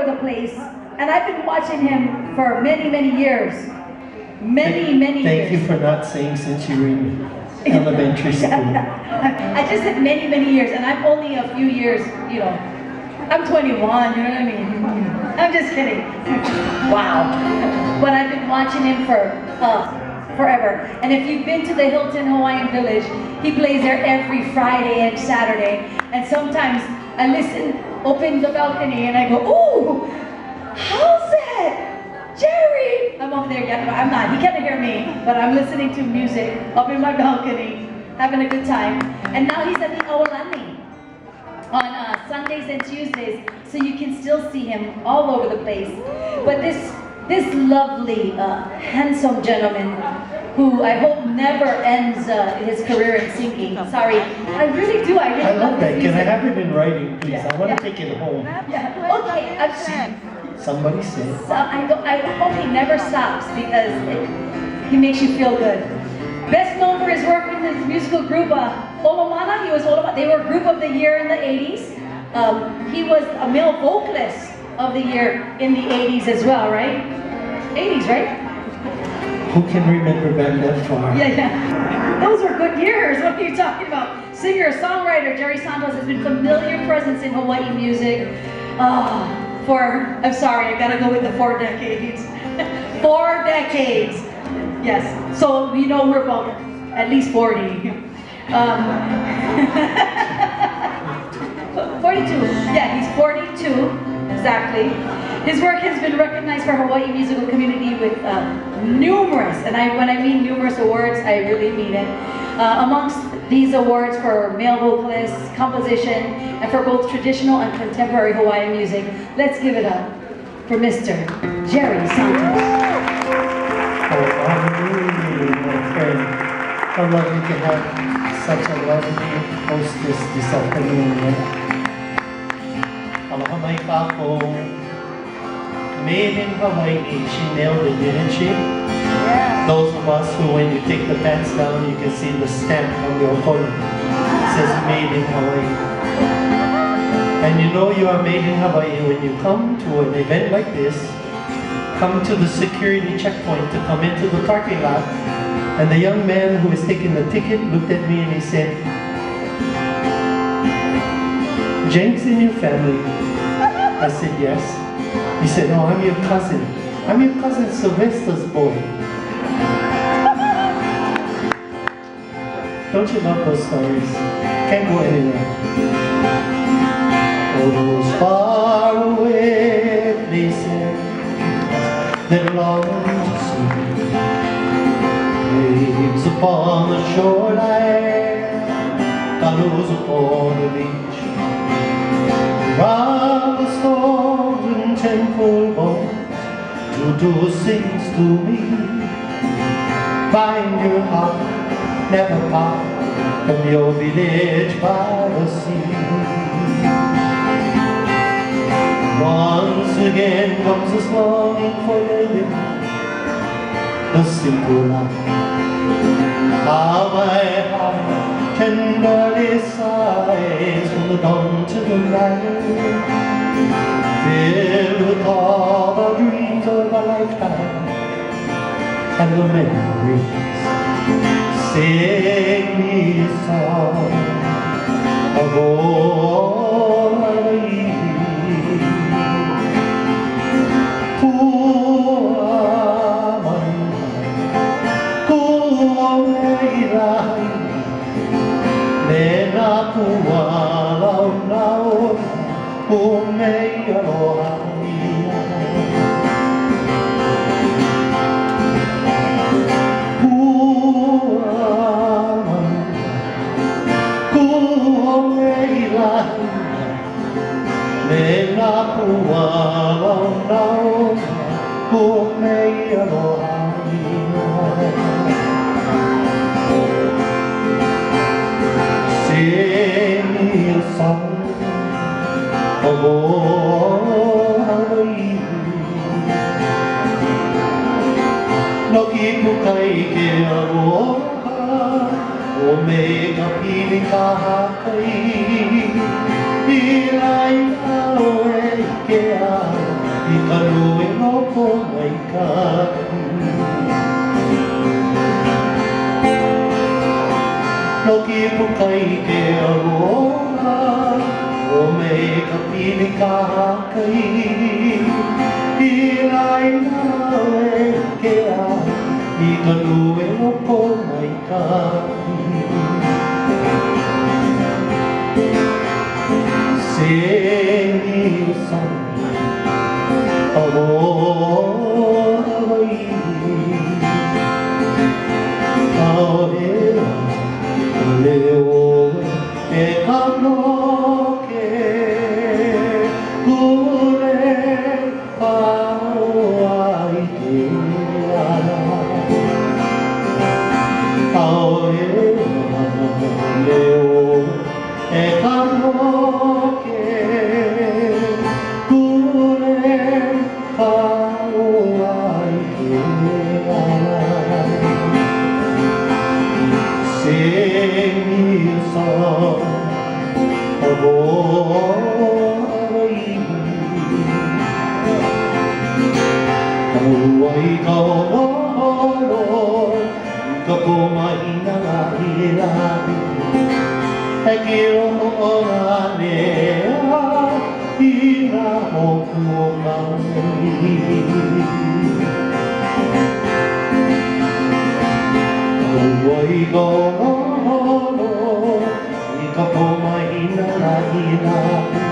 the place, and I've been watching him for many, many years. Many years. Thank you for not saying since you were in elementary school. I just said many, many years, and I'm only a few years, you know. I'm 21, you know what I mean? I'm just kidding. Wow. But I've been watching him for forever. And if you've been to the Hilton Hawaiian Village, he plays there every Friday and Saturday. And sometimes I listen, open the balcony, and I go, ooh, how's that? Jerry! I'm over there, yeah, I'm not, he can't hear me, but I'm listening to music up in my balcony, having a good time. And now he's at the Aolani on Sundays and Tuesdays, so you can still see him all over the place. But this lovely, handsome gentleman, who I hope never ends his career in singing. Sorry, I really do. I really love that. Can I have it in writing, please? Yeah, I want to take it home. Yeah. Okay. Somebody said. So I hope he never stops because he makes you feel good. Best known for his work in his musical group Olomana. They were Group of the Year in the 80s. He was a male vocalist of the year in the 80s as well, right? 80s, right? Who can remember back that far? Yeah. Those were good years. What are you talking about? Singer, songwriter Jerry Santos has been a familiar presence in Hawaii music I'm sorry, I gotta go with the 4 decades. 4 decades. Yes. So we know we're about at least 40. 42. Yeah, he's 42. Exactly. His work has been recognized for Hawaii musical community with numerous, and when I mean numerous awards, I really mean it. Amongst these awards for male vocalists, composition, and for both traditional and contemporary Hawaiian music, let's give it up for Mr. Jerry Santos. Oh, hallelujah, my friend. How lovely to have such a lovely hostess this afternoon. Aloha mai kako. Made in Hawaii, she nailed it, didn't she? Yeah. Those of us who, when you take the pants down, you can see the stamp on your collar. It says made in Hawaii. And you know you are made in Hawaii when you come to an event like this, come to the security checkpoint to come into the parking lot, and the young man who was taking the ticket looked at me and he said, "James in your family?" I said, "Yes." He said, "Oh, I'm your cousin. I'm your cousin Sylvester's boy." Don't you love those stories? Can't go anywhere. All those far away places that long to see, waves upon the shoreline, canoes upon the beach, round the stones and temple bones, Tutu sings to me. Find your heart, never part from your village by the sea. Once again comes this longing for living, the simple life. How my heart tenderly sighs from the dawn to the night, filled with all the dreams of a lifetime and the memories. Sing me a song of old Hawai'i. Sing me a song of old Hawai'i. No kipukai ke aloha, o me ka pili ka hakai, I like how I get out. Loki pukai te aloha, o me ka pili ka hakai, I rai na e ke a, I ka lue loko mai kai. Se ni san, Hawai'i, leo e kanoke kure Hawai'i te ala aoe leo e kanoke kure Hawai'i te ala sing a song of Hawai'i. Hawai'i ka ono, ka pomahina na hilahi, e ki roho na nea, I na hoku o kauni. Hawai'i ka ono, I ka pomahina na hilahi,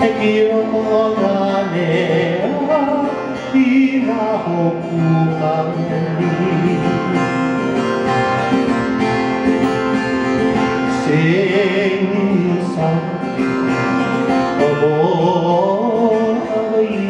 e ki roho na nea, I na hoku kauni. Sing a song of Hawai'i.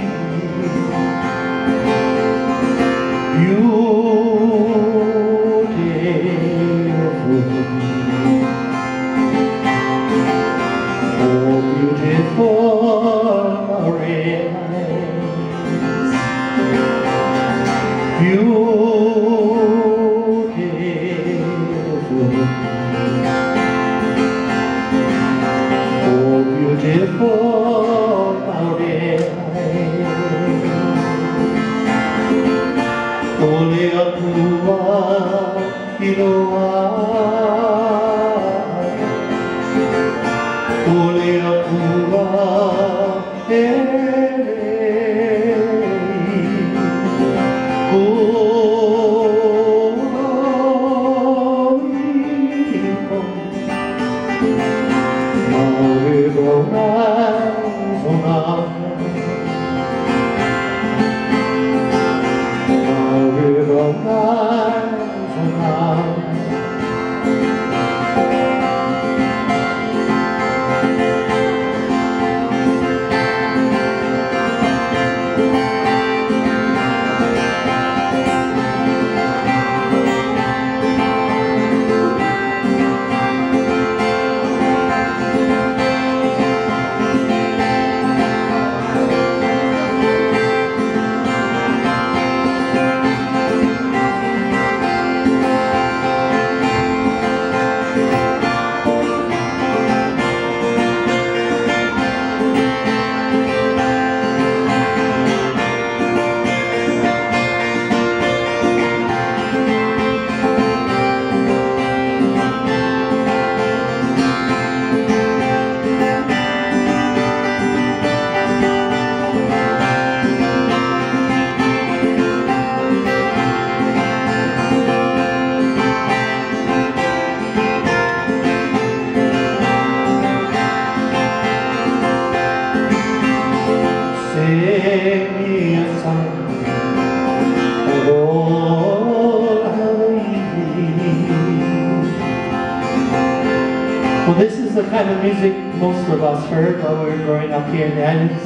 Well, this is the kind of music most of us heard while we were growing up here in the islands.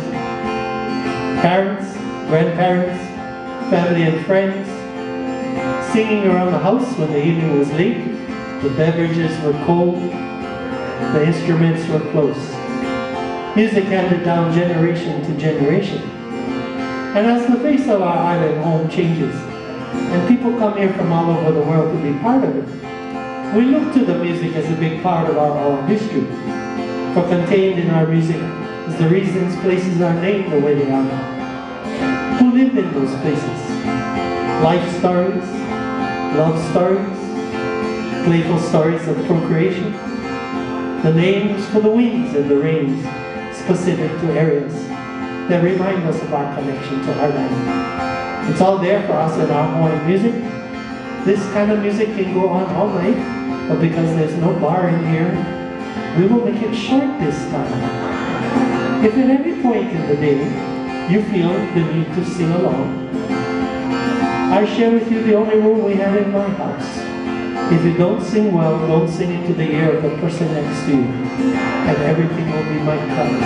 Parents, grandparents, family and friends, singing around the house when the evening was late, the beverages were cold, the instruments were close. Music handed down generation to generation. And as the face of our island home changes, and people come here from all over the world to be part of it, we look to the music as a big part of our own history. For contained in our music is the reasons places are named the way they are now. who live in those places. Life stories, love stories, playful stories of procreation, the names for the winds and the rains specific to areas that remind us of our connection to our land. It's all there for us in our Hawaiian music. This kind of music can go on all night, but because there's no bar in here, we will make it short this time. If at any point in the day you feel the need to sing along, I share with you the only rule we have in my house. If you don't sing well, don't sing into the ear of the person next to you, and everything will be my color.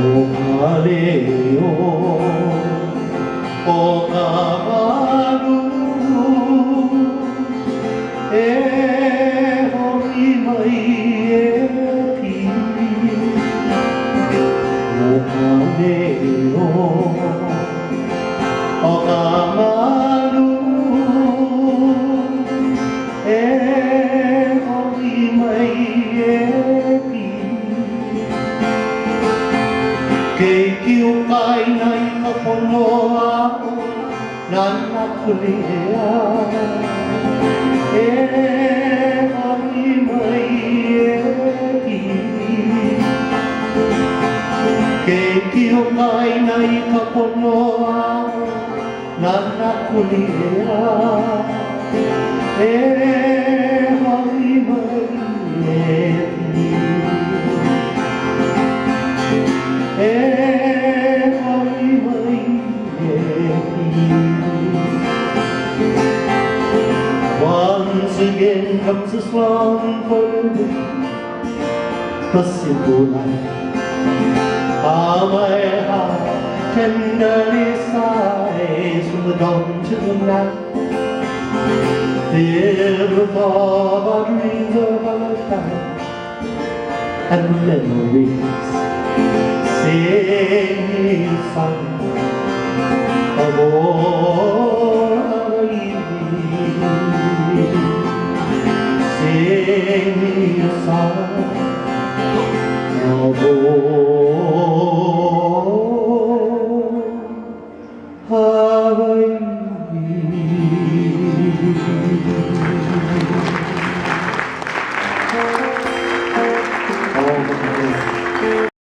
O kaleo, o kamaru, e hoi mai e pi. O kaleo, o kamaru, e hoi mai e pi. Kei kiu kai nai ka pono ao, nana kulea. E hoi mai e pi. Kei kiu kai nai ka pono ao, nana kulea. E hoi mai e pi. E hoi mai e pi. Once again comes the swan for the simple life. How my heart tenderly sighs from the dawn to the night, filled with all our dreams of our lifetime and memories. Sing me a song of all